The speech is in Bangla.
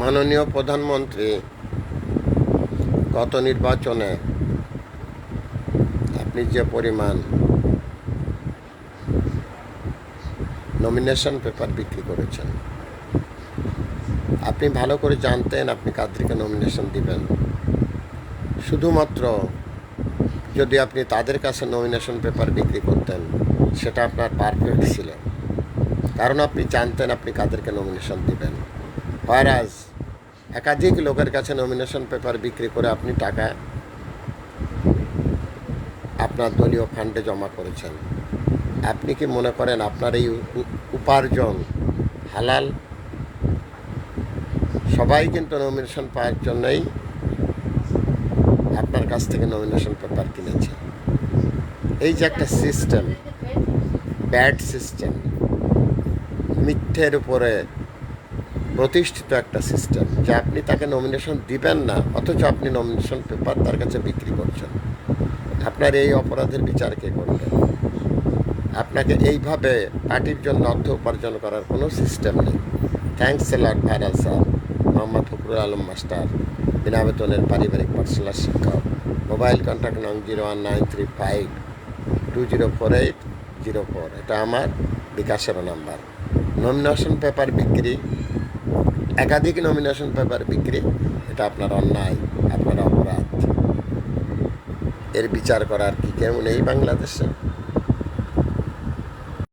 মাননীয় প্রধানমন্ত্রী গত নির্বাচনে আপনি যে পরিমাণ নমিনেশন পেপার বিক্রি করেছেন, আপনি ভালো করে জানতেন আপনি কাদেরকে নমিনেশন দিবেন। শুধুমাত্র যদি আপনি তাদের কাছে নমিনেশন পেপার বিক্রি করতেন, সেটা আপনার পারফেক্ট ছিল, কারণ আপনি জানতেন আপনি কাদেরকে নমিনেশন দিবেন। ওয়ারাজ একাধিক লোকের কাছে নমিনেশন পেপার বিক্রি করে আপনি টাকা আপনার দলীয় ফান্ডে জমা করেছেন। আপনি কি মনে করেন আপনার এই উপার্জন হালাল? সবাই কিন্তু নমিনেশন পাওয়ার জন্যই আপনার কাছ থেকে নমিনেশন পেপার কিনেছে। এই যে একটা সিস্টেম, ব্যাড সিস্টেম, মিথ্যের উপরে প্রতিষ্ঠিত একটা সিস্টেম, যে আপনি তাকে নমিনেশন দিবেন না, অথচ আপনি নমিনেশন পেপার তার কাছে বিক্রি করছেন। আপনার এই অপরাধের বিচার কে করবে? আপনাকে এইভাবে পার্টির জন্য অর্থ উপার্জন করার কোনো সিস্টেম নেই। Thanks a lot viral sir. Mohammad Fakhrul Alam master, বিনা বেতনের পারিবারিক পাঠশালার শিক্ষক। মোবাইল কন্ট্যাক্ট নং 01935204804। এটা আমার বিকাশের নাম্বার। নমিনেশন পেপার বিক্রি, একাধিক নমিনেশন পেপার বিক্রি, এটা আপনার অন্যায়, আপনার অপরাধ। এর বিচার করার কি কেউ নেই বাংলাদেশে?